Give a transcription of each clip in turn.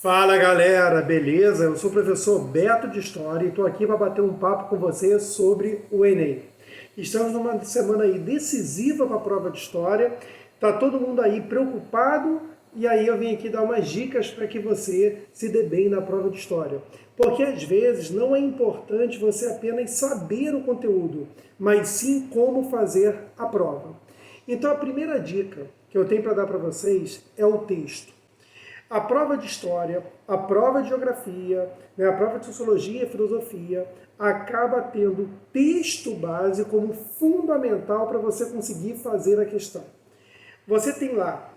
Fala galera, beleza? Eu sou o professor Beto de História e estou aqui para bater um papo com você sobre o Enem. Estamos numa semana aí decisiva para a prova de História, tá todo mundo aí preocupado e aí eu vim aqui dar umas dicas para que você se dê bem na prova de História. Porque às vezes não é importante você apenas saber o conteúdo, mas sim como fazer a prova. Então a primeira dica que eu tenho para dar para vocês é o texto. A prova de história, a prova de geografia, a prova de sociologia e filosofia acaba tendo texto base como fundamental para você conseguir fazer a questão. Você tem lá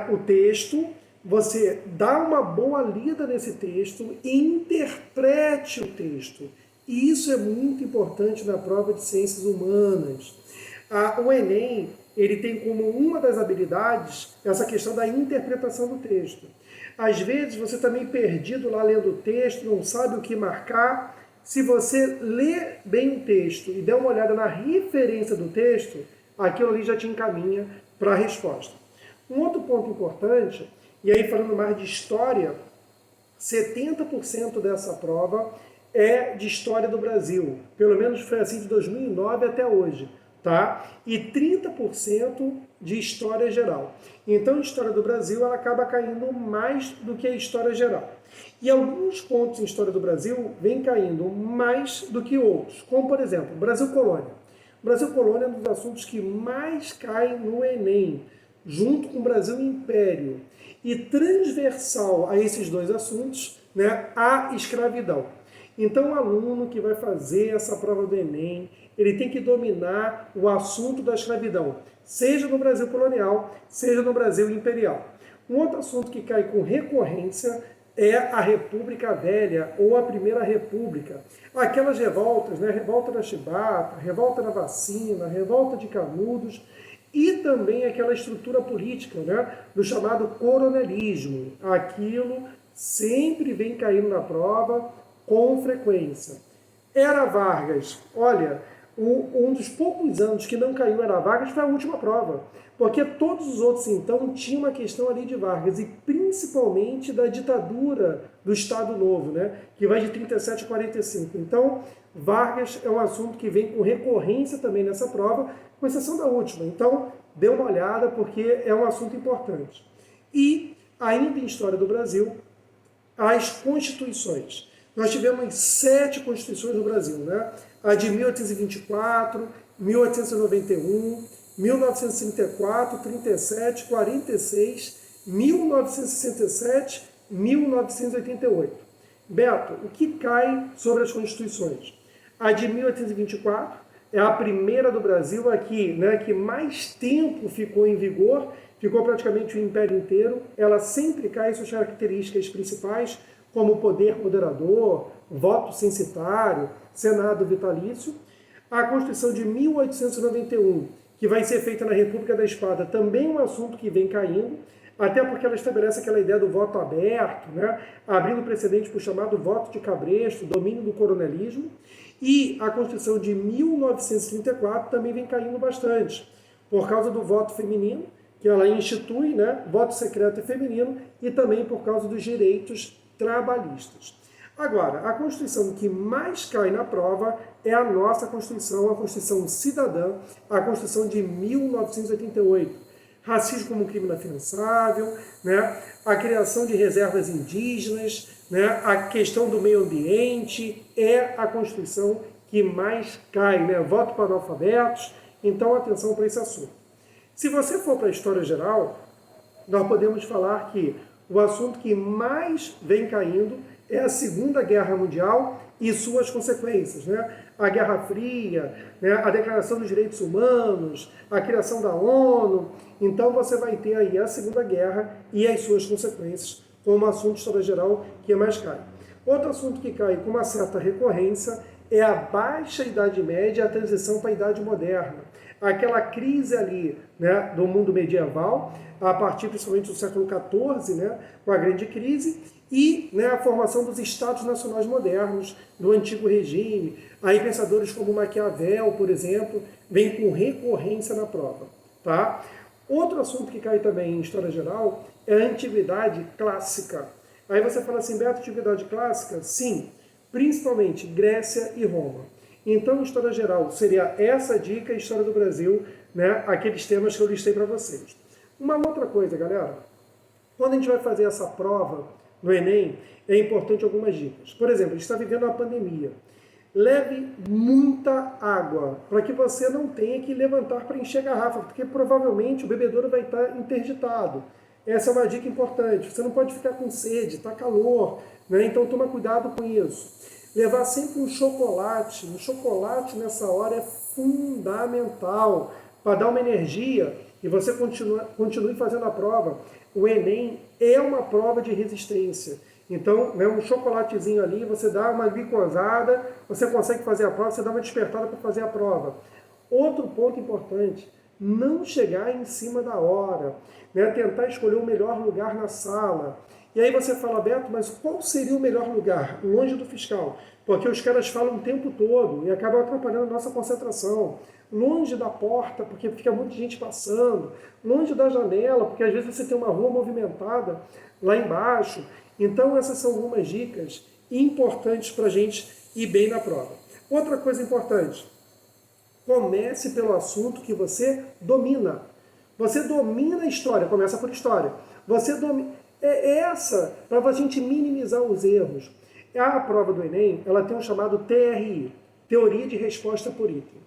o texto, você dá uma boa lida nesse texto e interprete o texto. E isso é muito importante na prova de ciências humanas. O Enem, ele tem como uma das habilidades essa questão da interpretação do texto. Às vezes você está meio perdido lá lendo o texto, não sabe o que marcar. Se você lê bem o texto e der uma olhada na referência do texto, aquilo ali já te encaminha para a resposta. Um outro ponto importante, e aí falando mais de história, 70% dessa prova é de história do Brasil. Pelo menos foi assim de 2009 até hoje. Tá? E 30% de história geral. Então, a história do Brasil ela acaba caindo mais do que a história geral. E alguns pontos em história do Brasil vêm caindo mais do que outros, como, por exemplo, Brasil Colônia. Brasil Colônia é um dos assuntos que mais cai no Enem, junto com Brasil Império. E transversal a esses dois assuntos, a escravidão. Então, o aluno que vai fazer essa prova do Enem, ele tem que dominar o assunto da escravidão, seja no Brasil colonial, seja no Brasil imperial. Um outro assunto que cai com recorrência é a República Velha ou a Primeira República. Aquelas revoltas, revolta da Chibata, revolta da Vacina, revolta de Canudos, e também aquela estrutura política, do chamado coronelismo. Aquilo sempre vem caindo na prova com frequência. Era Vargas, olha, um dos poucos anos que não caiu Era Vargas foi a última prova, porque todos os outros então tinham uma questão ali de Vargas, e principalmente da ditadura do Estado Novo, que vai de 37 a 45. Então, Vargas é um assunto que vem com recorrência também nessa prova, com exceção da última. Então, dê uma olhada, porque é um assunto importante. E, ainda em História do Brasil, as constituições. Nós tivemos 7 constituições no Brasil, A de 1824, 1891, 1934, 37, 46, 1967, 1988. Beto, o que cai sobre as constituições? A de 1824 é a primeira do Brasil aqui, que mais tempo ficou em vigor, ficou praticamente o Império inteiro. Ela sempre cai em suas características principais, como poder moderador, voto censitário, Senado vitalício. A Constituição de 1891, que vai ser feita na República da Espada, também é um assunto que vem caindo, até porque ela estabelece aquela ideia do voto aberto, abrindo precedente para o chamado voto de cabresto, domínio do coronelismo. E a Constituição de 1934 também vem caindo bastante, por causa do voto feminino, que ela institui, voto secreto e feminino, e também por causa dos direitos trabalhistas. Agora, a Constituição que mais cai na prova é a nossa Constituição, a Constituição Cidadã, a Constituição de 1988. Racismo como crime inafiançável, a criação de reservas indígenas, a questão do meio ambiente, é a Constituição que mais cai, voto para analfabetos. Então, atenção para esse assunto. Se você for para a história geral, nós podemos falar que o assunto que mais vem caindo é a Segunda Guerra Mundial e suas consequências, A Guerra Fria, a Declaração dos Direitos Humanos, a criação da ONU. Então você vai ter aí a Segunda Guerra e as suas consequências como assunto de história geral que mais cai. Outro assunto que cai com uma certa recorrência é a baixa Idade Média e a transição para a Idade Moderna. Aquela crise ali, do mundo medieval, a partir principalmente do século XIV, com a grande crise, e a formação dos Estados Nacionais modernos, do antigo regime. Aí pensadores como Maquiavel, por exemplo, vêm com recorrência na prova. Tá? Outro assunto que cai também em História Geral é a Antiguidade Clássica. Aí você fala assim, Beto, antiguidade clássica? Sim, principalmente Grécia e Roma. Então, história geral, seria essa dica, história do Brasil, né, aqueles temas que eu listei para vocês. Uma outra coisa, galera, quando a gente vai fazer essa prova no Enem, é importante algumas dicas. Por exemplo, a gente está vivendo uma pandemia. Leve muita água, para que você não tenha que levantar para encher a garrafa, porque provavelmente o bebedouro vai estar interditado. Essa é uma dica importante. Você não pode ficar com sede, está calor, né? Então toma cuidado com isso. Levar sempre um chocolate. Um chocolate nessa hora é fundamental para dar uma energia e você continue fazendo a prova. O Enem é uma prova de resistência. Então, né, um chocolatezinho ali, você dá uma glicosada, você consegue fazer a prova, você dá uma despertada para fazer a prova. Outro ponto importante, não chegar em cima da hora, né, tentar escolher o melhor lugar na sala. E aí você fala, Beto, mas qual seria o melhor lugar? Longe do fiscal. Porque os caras falam o tempo todo e acabam atrapalhando a nossa concentração. Longe da porta, porque fica muita gente passando. Longe da janela, porque às vezes você tem uma rua movimentada lá embaixo. Então essas são algumas dicas importantes para a gente ir bem na prova. Outra coisa importante, comece pelo assunto que você domina. Você domina a história, começa por história. Você domina... É essa, para a gente minimizar os erros. A prova do Enem, ela tem um chamado TRI, Teoria de Resposta por Item.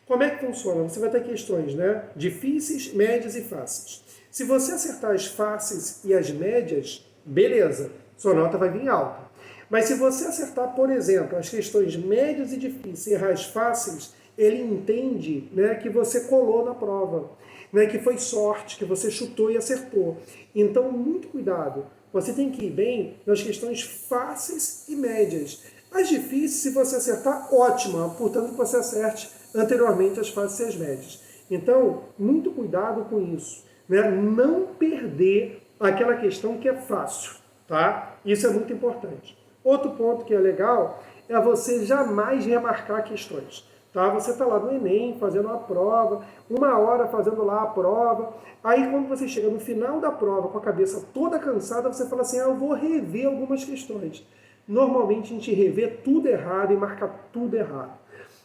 Como é que funciona? Você vai ter questões, né? Difíceis, médias e fáceis. Se você acertar as fáceis e as médias, beleza, sua nota vai vir alta. Mas se você acertar, por exemplo, as questões médias e difíceis e errar as fáceis, ele entende, né, que você colou na prova, né, que foi sorte, que você chutou e acertou. Então, muito cuidado. Você tem que ir bem nas questões fáceis e médias. As difíceis, se você acertar, ótima, portanto que você acerte anteriormente as fáceis e as médias. Então, muito cuidado com isso, né? Não perder aquela questão que é fácil, tá? Isso é muito importante. Outro ponto que é legal é você jamais remarcar questões. Tá? Você está lá no Enem, fazendo a prova, 1 hora fazendo lá a prova, aí quando você chega no final da prova com a cabeça toda cansada, você fala assim, eu vou rever algumas questões. Normalmente a gente revê tudo errado e marca tudo errado.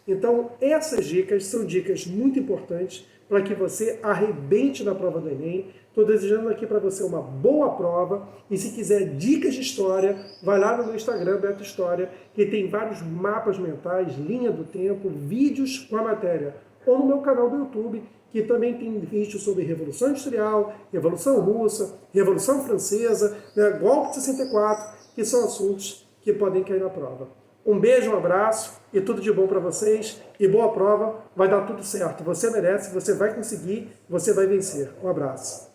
Então essas dicas são dicas muito importantes para que você arrebente na prova do Enem. Estou desejando aqui para você uma boa prova e se quiser dicas de história, vai lá no meu Instagram, Beto História, que tem vários mapas mentais, linha do tempo, vídeos com a matéria. Ou no meu canal do YouTube, que também tem vídeos sobre Revolução Industrial, Revolução Russa, Revolução Francesa, né, Golpe de 64, que são assuntos que podem cair na prova. Um beijo, um abraço e tudo de bom para vocês. E boa prova, vai dar tudo certo. Você merece, você vai conseguir, você vai vencer. Um abraço.